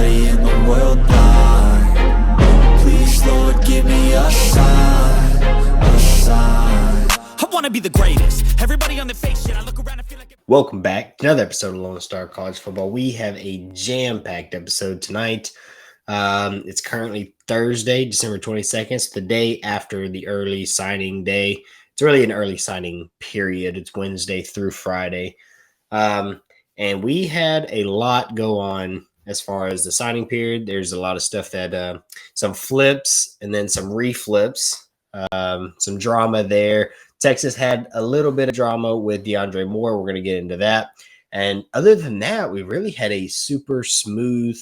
everybody in the world blind. Please, Lord, give me a sign, a sign. I wanna be the greatest. Everybody on the fake shit. I look around and feel like Welcome back to another episode of Lone Star College Football. We have a jam-packed episode tonight. It's currently Thursday, December 22nd, the day after the early signing day. It's really an early signing period. It's Wednesday through Friday. And we had a lot go on as far as the signing period. There's a lot of stuff that some flips and then some reflips, some drama there. Texas had a little bit of drama with DeAndre Moore. We're going to get into that. And other than that, we really had a super smooth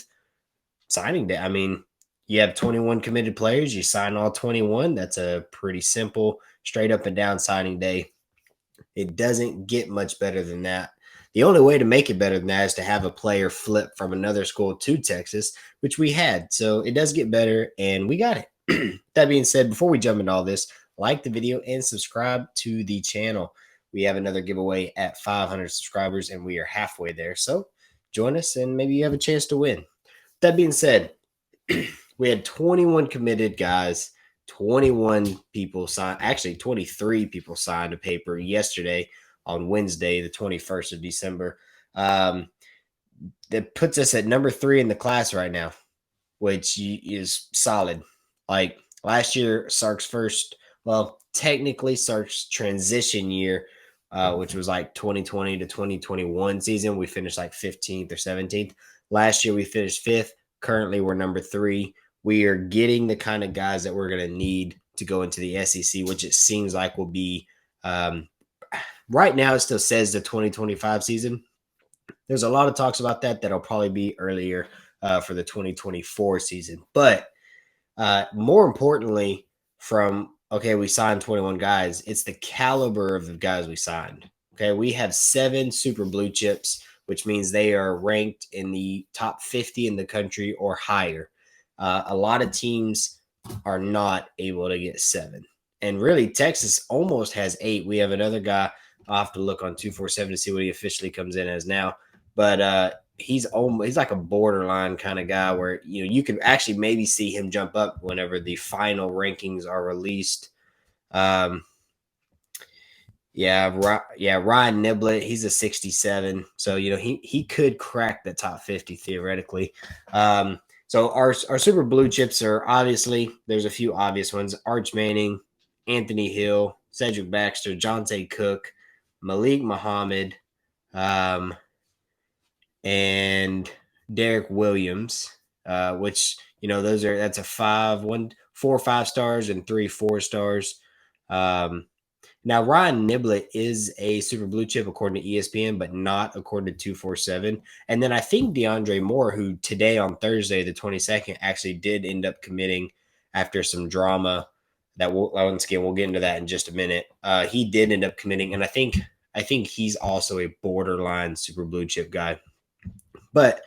signing day. I mean, you have 21 committed players. You sign all 21. That's a pretty simple, straight up and down signing day. It doesn't get much better than that. The only way to make it better than that is to have a player flip from another school to Texas, which we had. So it does get better, and we got it. That being said, before we jump into all this, like the video and subscribe to the channel. We have another giveaway at 500 subscribers, and we are halfway there. So join us, and maybe you have a chance to win. That being said, we had 21 committed guys. 21 people signed, actually 23 people signed a paper yesterday on Wednesday, the 21st of December. That puts us at number 3 in the class right now, which is solid. Like last year, Sark's first, well, technically Sark's transition year, which was like 2020 to 2021 season, we finished like 15th or 17th. Last year, we finished 5th. Currently, we're number 3. We are getting the kind of guys that we're going to need to go into the SEC, which it seems like will be right now. It still says the 2025 season. There's a lot of talks about that'll probably be earlier for the 2024 season. But more importantly, we signed 21 guys. It's the caliber of the guys we signed. Okay, we have 7 super blue chips, which means they are ranked in the top 50 in the country or higher. A lot of teams are not able to get 7. And really, Texas almost has 8. We have another guy. I'll have to look on 247 to see what he officially comes in as now. But he's like a borderline kind of guy where you can actually maybe see him jump up whenever the final rankings are released. Ryan Niblett, he's a 67. So, he could crack the top 50 theoretically. So our super blue chips are obviously, there's a few obvious ones. Arch Manning, Anthony Hill, Cedric Baxter, Jonte Cook, Malik Muhammad, and Derek Williams, which, that's 4 5 stars and 3 4 stars. Now, Ryan Niblett is a super blue chip according to ESPN, but not according to 247. And then I think DeAndre Moore, who today on Thursday, the 22nd, actually did end up committing after some drama that once again, we'll get into that in just a minute. He did end up committing, and I think he's also a borderline super blue chip guy. But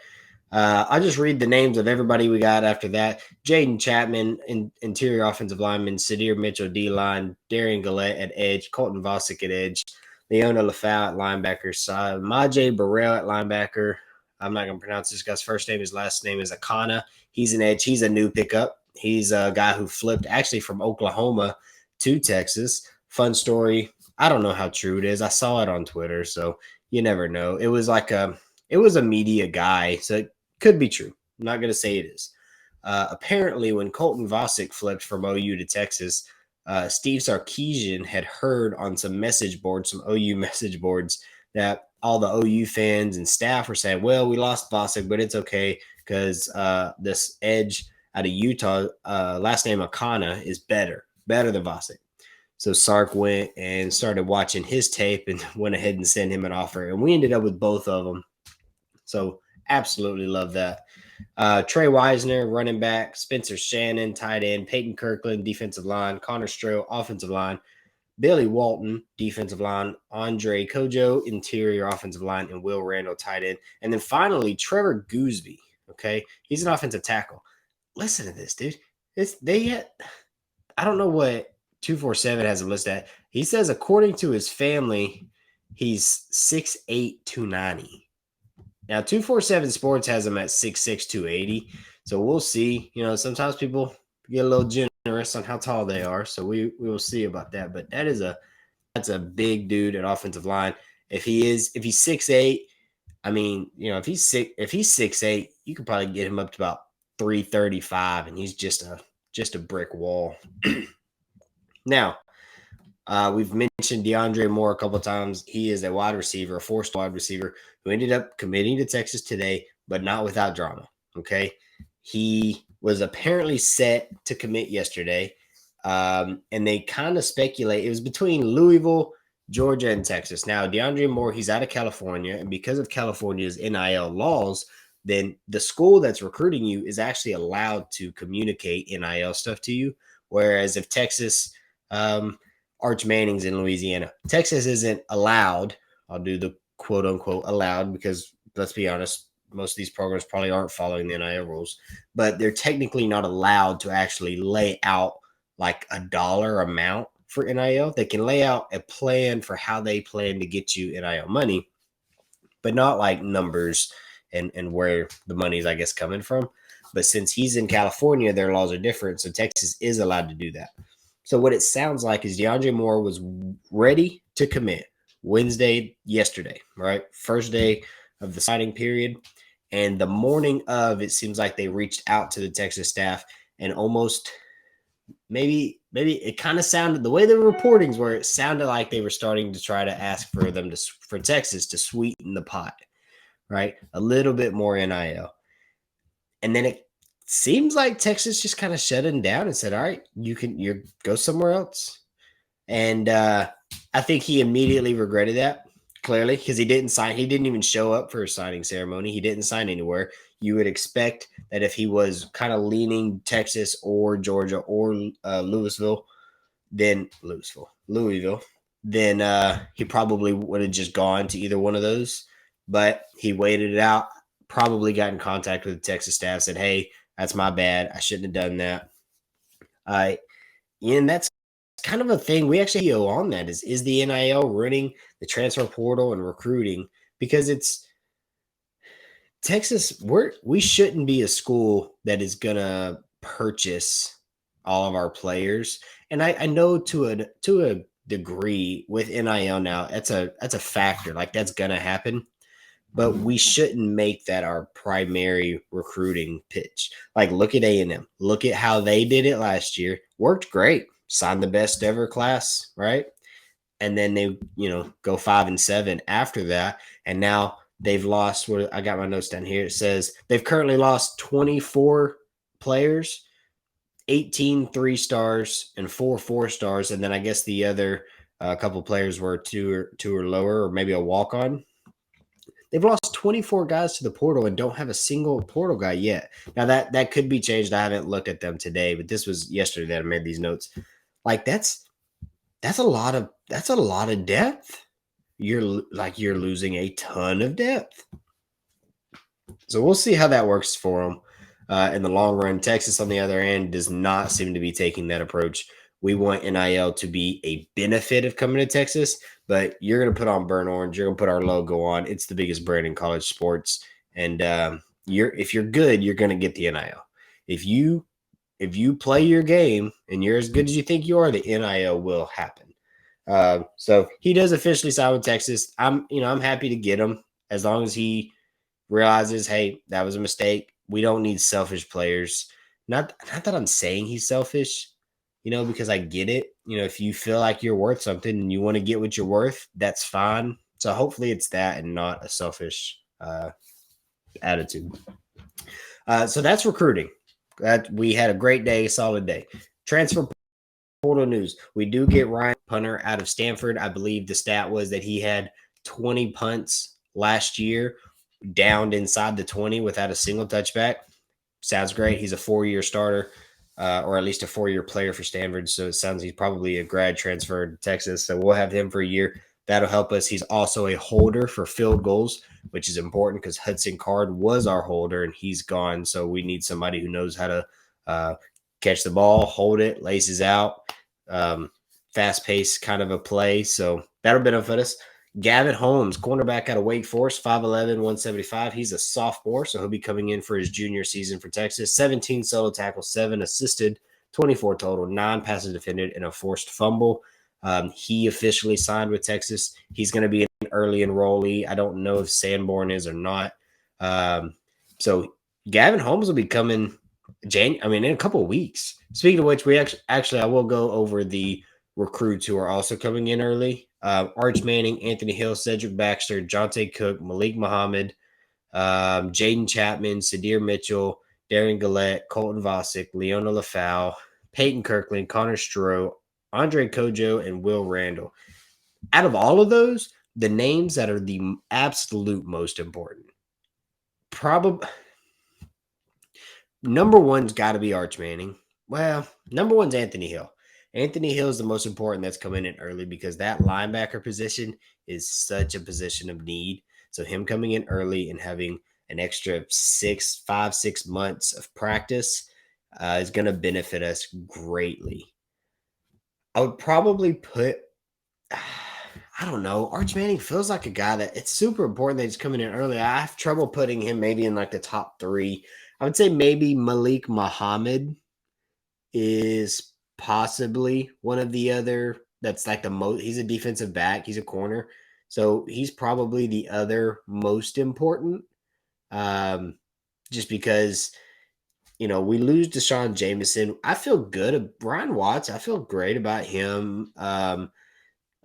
I'll just read the names of everybody we got after that. Jaden Chapman, interior offensive lineman. Sadir Mitchell, D-line. Darian Gillette at edge. Colton Vosick at edge. Leona Lafau at linebacker. Majay Burrell at linebacker. I'm not going to pronounce this guy's first name. His last name is Akana. He's an edge. He's a new pickup. He's a guy who flipped actually from Oklahoma to Texas. Fun story. I don't know how true it is. I saw it on Twitter, so you never know. It was a media guy, so it could be true. I'm not going to say it is. Apparently, when Colton Vosick flipped from OU to Texas, Steve Sarkisian had heard on some OU message boards, that all the OU fans and staff were saying, well, we lost Vosick, but it's okay because this edge out of Utah, last name Akana, is better than Vosick. So Sark went and started watching his tape and went ahead and sent him an offer. And we ended up with both of them. So absolutely love that. Trey Wisner, running back. Spencer Shannon, tight end. Peyton Kirkland, defensive line. Connor Stroh, offensive line. Billy Walton, defensive line. Andre Kojo, interior offensive line. And Will Randall, tight end. And then finally, Trevor Gooseby. Okay, he's an offensive tackle. Listen to this, dude. I don't know what 247 has him listed at. He says, according to his family, he's 6'8", 290. Now, 247 Sports has him at 6'6", 280. So we'll see. Sometimes people get a little generous on how tall they are. So we will see about that. But that's a big dude at offensive line. If he's 6'8", I mean, if he's 6'8", you could probably get him up to about 335, and he's just a brick wall. Now, we've mentioned DeAndre Moore a couple of times. He is a wide receiver, a four-star wide receiver who ended up committing to Texas today, but not without drama. Okay. He was apparently set to commit yesterday. And they kind of speculate it was between Louisville, Georgia, and Texas. Now, DeAndre Moore, he's out of California, and because of California's NIL laws, then the school that's recruiting you is actually allowed to communicate NIL stuff to you. Whereas if Texas, Arch Manning's in Louisiana, Texas isn't allowed. I'll do the quote unquote allowed because let's be honest, most of these programs probably aren't following the NIL rules, but they're technically not allowed to actually lay out like a dollar amount for NIL. They can lay out a plan for how they plan to get you NIL money, but not like numbers and where the money is, I guess, coming from. But since he's in California, their laws are different. So Texas is allowed to do that. So what it sounds like is DeAndre Moore was ready to commit yesterday, right? First day of the signing period. And the morning of, it seems like they reached out to the Texas staff and almost maybe it kind of sounded the way the reportings were. It sounded like they were starting to try to ask for Texas to sweeten the pot, right? A little bit more NIL. And then it seems like Texas just kind of shut him down and said, all right, you go somewhere else. And I think he immediately regretted that, clearly, because he didn't sign. He didn't even show up for a signing ceremony. He didn't sign anywhere. You would expect that if he was kind of leaning Texas or Georgia or Louisville, then he probably would have just gone to either one of those. But he waited it out, probably got in contact with the Texas staff, said, hey, that's my bad. I shouldn't have done that. And that's kind of a thing we actually go on that is the NIL running the transfer portal and recruiting, because it's Texas. We shouldn't be a school that is gonna purchase all of our players. And I know to a degree with NIL now, that's a factor. Like that's gonna happen. But we shouldn't make that our primary recruiting pitch. Like look at A&M. Look at how they did it last year. Worked great. Signed the best ever class, right? And then they, go 5-7 after that. And now they've lost I got my notes down here. It says they've currently lost 24 players, 18 3-stars and 4 4-stars. And then I guess the other couple players were two or lower, or maybe a walk-on. They've lost 24 guys to the portal and don't have a single portal guy yet. Now that could be changed. I haven't looked at them today, but this was yesterday that I made these notes. Like that's a lot of depth. You're losing a ton of depth. So we'll see how that works for them in the long run. Texas, on the other end, does not seem to be taking that approach. We want NIL to be a benefit of coming to Texas, but you're going to put on burnt orange. You're going to put our logo on. It's the biggest brand in college sports. And if you're good, you're going to get the NIL. If you play your game and you're as good as you think you are, the NIL will happen. So he does officially sign with Texas. I'm happy to get him as long as he realizes, hey, that was a mistake. We don't need selfish players. Not that I'm saying he's selfish, because I get it. If you feel like you're worth something and you want to get what you're worth, that's fine. So hopefully it's that and not a selfish attitude. So that's recruiting. That we had a great day, solid day. Transfer portal news. We do get Ryan Punter out of Stanford. I believe the stat was that he had 20 punts last year, downed inside the 20 without a single touchback. Sounds great. He's a 4-year starter, or at least a 4-year player for Stanford. So it sounds he's probably a grad transfer to Texas. So we'll have him for a year. That'll help us. He's also a holder for field goals, which is important because Hudson Card was our holder and he's gone. So we need somebody who knows how to catch the ball, hold it, laces out, fast pace kind of a play. So that'll benefit us. Gavin Holmes, cornerback out of Wake Forest, 5'11, 175. He's a sophomore, so he'll be coming in for his junior season for Texas. 17 solo tackles, 7 assisted, 24 total, 9 passes defended, and a forced fumble. He officially signed with Texas. He's going to be an early enrollee. I don't know if Sanborn is or not. So Gavin Holmes will be coming in a couple of weeks. Speaking of which, we actually I will go over the recruits who are also coming in early. Arch Manning, Anthony Hill, Cedric Baxter, Jonte Cook, Malik Muhammad, Jaden Chapman, Sadir Mitchell, Darren Gillette, Colton Vosick, Leona LaFau, Peyton Kirkland, Connor Stroh, Andre Kojo, and Will Randall. Out of all of those, the names that are the absolute most important, probably number one's got to be Arch Manning. Well, number one's Anthony Hill. Anthony Hill is the most important that's coming in early because that linebacker position is such a position of need. So him coming in early and having an extra 6 months of practice is going to benefit us greatly. I would probably put, I don't know, Arch Manning feels like a guy that it's super important that he's coming in early. I have trouble putting him maybe in like the top 3. I would say maybe Malik Muhammad is possibly one of the other that's like the most. He's a defensive back, he's a corner, so he's probably the other most important. Just because we lose Deshaun Jameson, I feel good. Brian Watts, I feel great about him.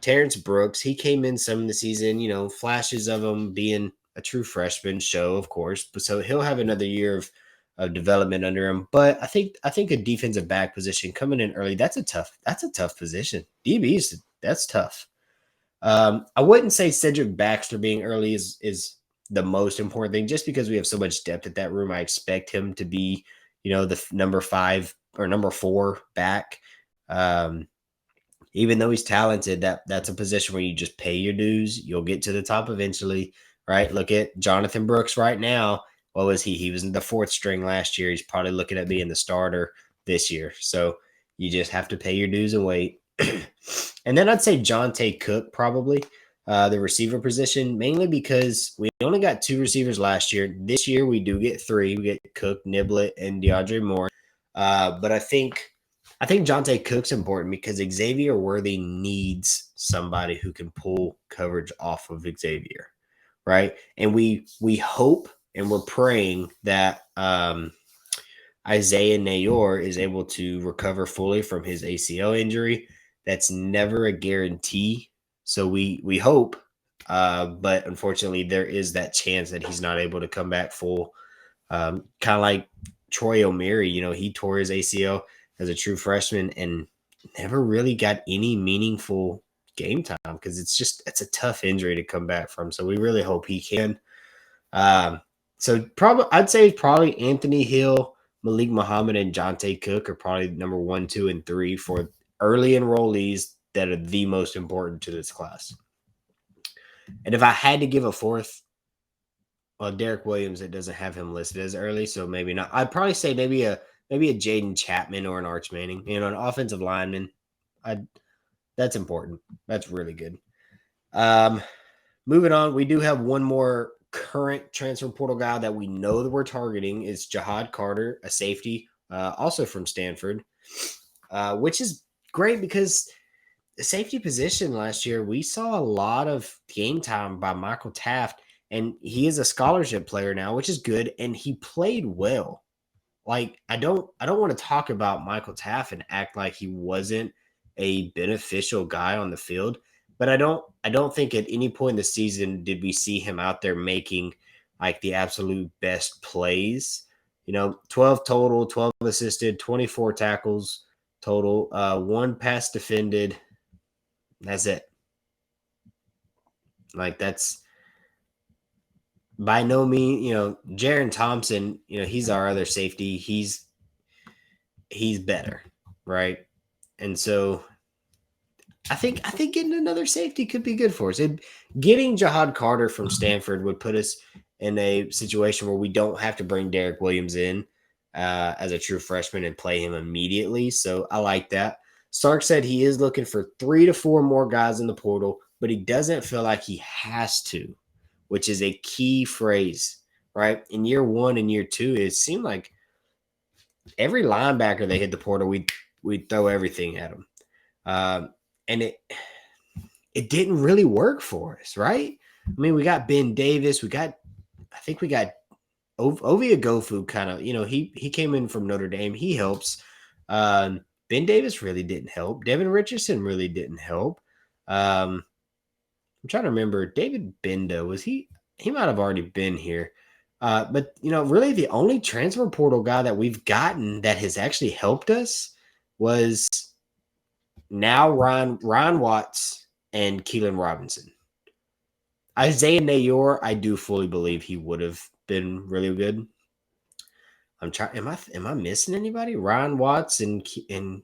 Terrence Brooks, he came in some of the season, flashes of him being a true freshman show, of course, but so he'll have another year of development under him. But I think a defensive back position coming in early, that's a tough position. DBs, that's tough. I wouldn't say Cedric Baxter being early is the most important thing, just because we have so much depth at that room. I expect him to be, the number 5 or number 4 back. Even though he's talented, that's a position where you just pay your dues. You'll get to the top eventually, right? Look at Jonathan Brooks right now. What was he? He was in the 4th string last year. He's probably looking at being the starter this year. So you just have to pay your dues and wait. And then I'd say Jonte Cook, probably the receiver position, mainly because we only got 2 receivers last year. This year we do get 3. We get Cook, Niblett, and DeAndre Moore. But I think Jonte Cook's important because Xavier Worthy needs somebody who can pull coverage off of Xavier, right? And we hope and we're praying that Isaiah Nayor is able to recover fully from his ACL injury. That's never a guarantee. So we hope, but unfortunately there is that chance that he's not able to come back full. Kind of like Troy O'Meary, he tore his ACL as a true freshman and never really got any meaningful game time because it's a tough injury to come back from. So we really hope he can. So I'd say probably Anthony Hill, Malik Muhammad, and Jonte Cook are probably number 1, 2, and 3 for early enrollees that are the most important to this class. And if I had to give a 4th, well, Derek Williams, it doesn't have him listed as early, so maybe not. I'd probably say maybe a Jaden Chapman or an Arch Manning, an offensive lineman. That's important. That's really good. Moving on, we do have one more current transfer portal guy that we know that we're targeting is Jahad Carter, a safety, also from Stanford, which is great because the safety position last year, we saw a lot of game time by Michael Taft, and he is a scholarship player now, which is good, and he played well. Like, I don't want to talk about Michael Taft and act like he wasn't a beneficial guy on the field, but I don't think at any point in the season did we see him out there making like the absolute best plays. 12 total, 12 assisted, 24 tackles total, 1 pass defended. That's it. Like, that's by no means, Jaron Thompson, he's our other safety. He's better, right? And so I think getting another safety could be good for us. Getting Jahad Carter from Stanford would put us in a situation where we don't have to bring Derek Williams in as a true freshman and play him immediately. So I like that. Stark said he is looking for 3 to 4 more guys in the portal. but he doesn't feel like he has to, which is a key phrase, right? In year one and year two, it seemed like every linebacker they hit the portal, we'd throw everything at them. And it didn't really work for us, right? I mean, we got Ben Davis, I think we got Ovia Gofu kind of, he came in from Notre Dame. He helps. Ben Davis really didn't help. Devin Richardson really didn't help. I'm trying to remember. David Benda, was he might have already been here. But really the only transfer portal guy that we've gotten that has actually helped us was now Ryan Watts and Keelan Robinson. Isaiah Nayor, I do fully believe he would have been really good. I'm trying. Am I missing anybody? Ryan Watts and Keelan.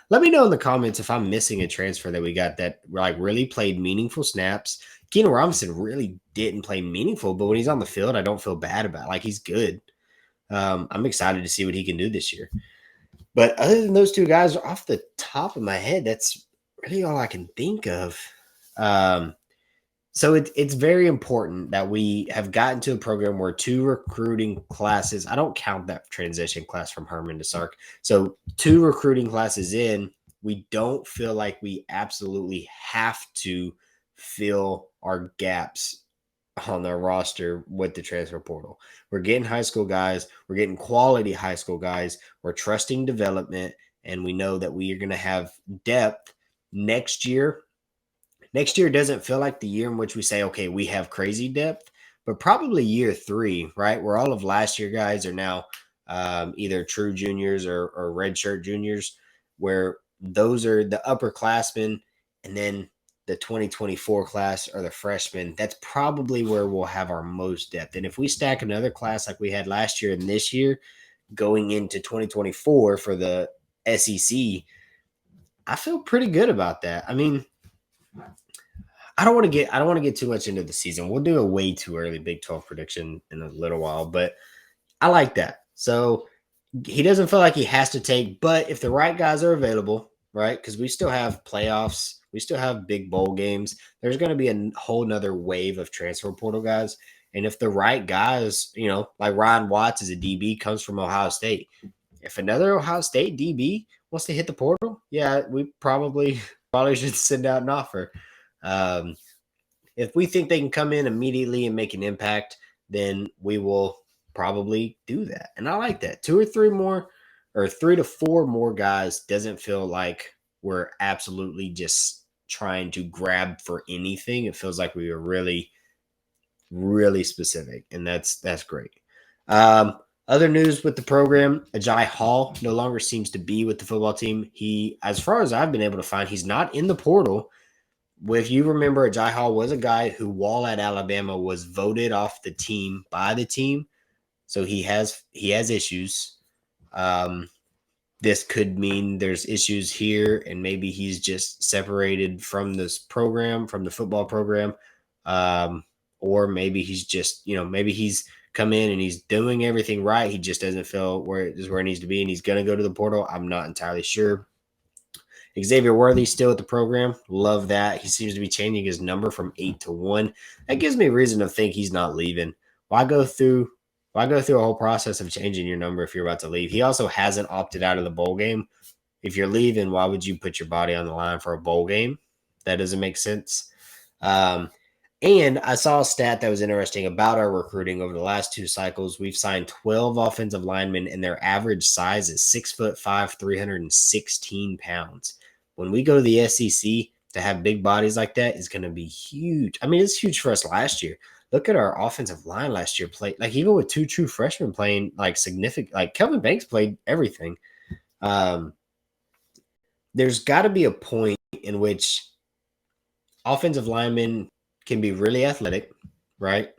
Let me know in the comments if I'm missing a transfer that we got that like really played meaningful snaps. Keelan Robinson really didn't play meaningful, but when he's on the field, I don't feel bad about it. Like he's good. I'm excited to see what he can do this year. But other than those two guys, off the top of my head, that's really all I can think of. So it's very important that we have gotten to a program where two recruiting classes, I don't count that transition class from Herman to Sark. So two recruiting classes in, we don't feel like we absolutely have to fill our gaps on our roster with the transfer portal. We're getting high school guys, we're getting quality high school guys, we're trusting development, and we know that we are going to have depth next year. Next year doesn't feel like the year in which we say, okay, we have crazy depth, but probably year 3, right? Where all of last year guys are now either true juniors or redshirt juniors, where those are the upperclassmen, and then the 2024 class are the freshmen. That's probably where we'll have our most depth. And if we stack another class like we had last year and this year going into 2024 for the SEC, I feel pretty good about that. I mean, I don't want to get too much into the season. We'll do a way too early Big 12 prediction in a little while, but I like that. So he doesn't feel like he has to take, but if the right guys are available, right? Because we still have playoffs, we still have big bowl games. There's going to be a whole nother wave of transfer portal guys. And if the right guys, like Ryan Watts as a DB comes from Ohio State, if another Ohio State DB wants to hit the portal, yeah, we probably should send out an offer. If we think they can come in immediately and make an impact, then we will probably do that. And I like that. 2 or 3 more, or 3 to 4 more guys doesn't feel like we're absolutely just trying to grab for anything. It feels like we are really, really specific, and that's great. Other news with the program, Ajay Hall no longer seems to be with the football team. He, as far as I've been able to find, he's not in the portal. If you remember, Ajay Hall was a guy who, while at Alabama, was voted off the team by the team. So he has issues. This could mean there's issues here, and maybe he's just separated from this program, from the football program. Or maybe he's just, maybe he's come in and he's doing everything right. He just doesn't feel where it needs to be, and he's going to go to the portal. I'm not entirely sure. Xavier Worthy still at the program. Love that. He seems to be changing his number from 8 to 1. That gives me a reason to think he's not leaving. Why go through a whole process of changing your number if you're about to leave? He also hasn't opted out of the bowl game. If you're leaving, why would you put your body on the line for a bowl game? That doesn't make sense. And I saw a stat that was interesting about our recruiting over the last 2 cycles. We've signed 12 offensive linemen, and their average size is 6'5", 316 pounds. When we go to the SEC, to have big bodies like that is going to be huge. I mean, it's huge for us last year. Look at our offensive line last year. Play like even with 2 true freshmen playing like significant. Like Kelvin Banks played everything. There's got to be a point in which offensive linemen can be really athletic, right?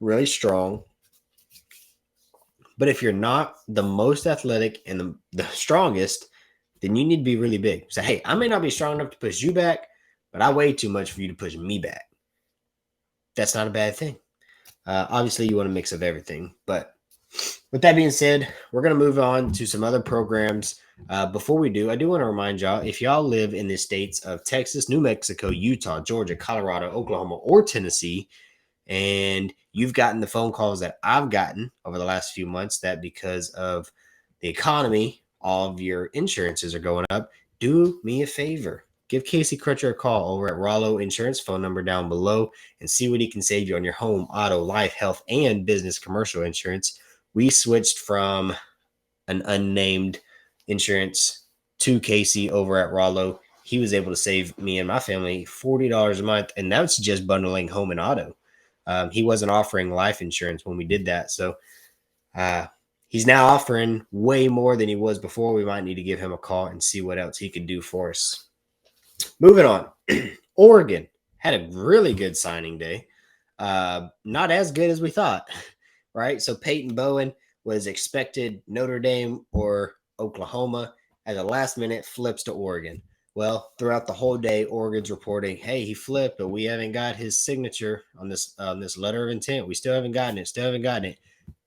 Really strong. But if you're not the most athletic and the strongest, then you need to be really big. So, hey, I may not be strong enough to push you back, but I weigh too much for you to push me back. That's not a bad thing. Obviously, you want a mix of everything. But with that being said, we're going to move on to some other programs. Before we do, I do want to remind y'all, if y'all live in the states of Texas, New Mexico, Utah, Georgia, Colorado, Oklahoma, or Tennessee, and you've gotten the phone calls that I've gotten over the last few months that because of the economy, all of your insurances are going up, do me a favor. Give Casey Crutcher a call over at Rollo Insurance, phone number down below, and see what he can save you on your home, auto, life, health, and business commercial insurance. We switched from an unnamed insurance to Casey over at Rollo. He was able to save me and my family $40 a month, and that's just bundling home and auto. He wasn't offering life insurance when we did that. So he's now offering way more than he was before. We might need to give him a call and see what else he could do for us. Moving on. Oregon had a really good signing day. Not as good as we thought, right? So Peyton Bowen was expected Notre Dame or Oklahoma. At the last minute, flips to Oregon. Well, throughout the whole day, Oregon's reporting, "Hey, he flipped, but we haven't got his signature on this letter of intent. We still haven't gotten it. Still haven't gotten it."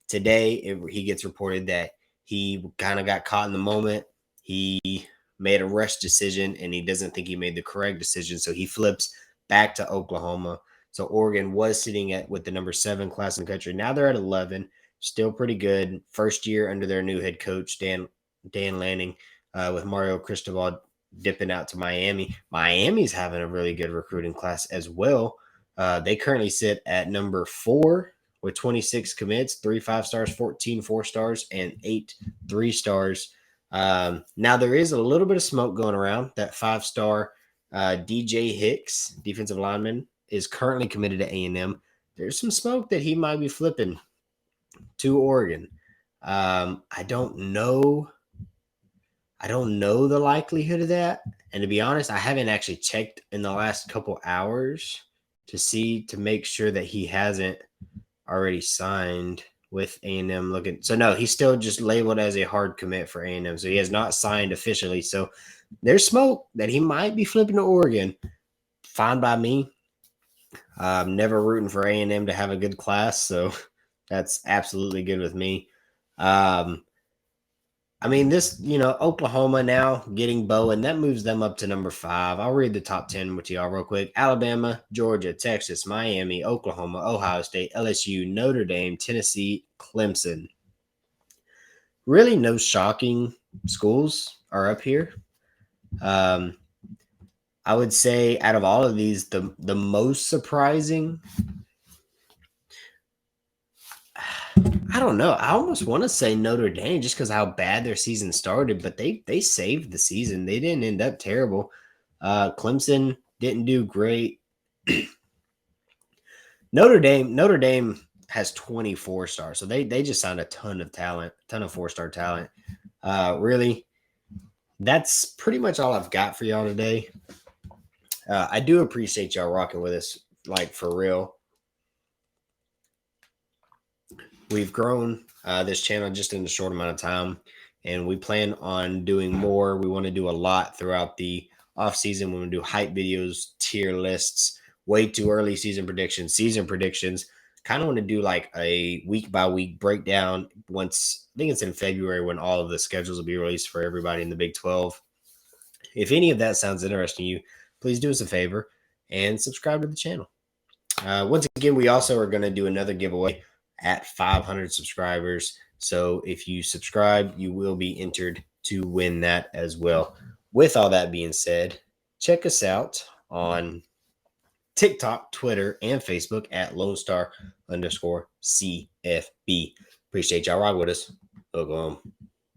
Today, he gets reported that he kind of got caught in the moment. He made a rush decision, and he doesn't think he made the correct decision, so he flips back to Oklahoma. So Oregon was sitting at with the number 7 class in the country. Now they're at 11, still pretty good. First year under their new head coach Dan Lanning, with Mario Cristobal dipping out to Miami. Miami's having a really good recruiting class as well. They currently sit at number 4 with 26 commits, 3 5-stars, 14 4-stars, and 8 3-stars. Now there is a little bit of smoke going around. That 5-star DJ Hicks, defensive lineman, is currently committed to A&M. There's some smoke that he might be flipping to Oregon. I don't know the likelihood of that. And to be honest, I haven't actually checked in the last couple hours to make sure that he hasn't already signed with A&M looking. So no, he's still just labeled as a hard commit for A&M. So he has not signed officially. So there's smoke that he might be flipping to Oregon. Fine by me. I'm never rooting for A&M to have a good class, so that's absolutely good with me. I mean, Oklahoma now getting Bowen, that moves them up to number 5. I'll read the top 10 with y'all real quick. Alabama, Georgia, Texas, Miami, Oklahoma, Ohio State, LSU, Notre Dame, Tennessee, Clemson. Really no shocking schools are up here. I would say out of all of these, the most surprising, I don't know. I almost want to say Notre Dame just because how bad their season started, but they saved the season. They didn't end up terrible. Clemson didn't do great. Notre Dame has 24 stars, so they just signed a ton of talent, ton of 4-star talent. Really, that's pretty much all I've got for y'all today. I do appreciate y'all rocking with us, like for real. We've grown this channel just in a short amount of time, and we plan on doing more. We want to do a lot throughout the off season. We want to do hype videos, tier lists, way too early season predictions. Kind of want to do like a week by week breakdown once, I think it's in February when all of the schedules will be released for everybody in the Big 12. If any of that sounds interesting to you, please do us a favor and subscribe to the channel. Once again, we also are going to do another giveaway at 500 subscribers. So if you subscribe, you will be entered to win that as well. With all that being said, check us out on TikTok, Twitter, and Facebook at LoneStar_CFB. Appreciate y'all ride with us. Welcome.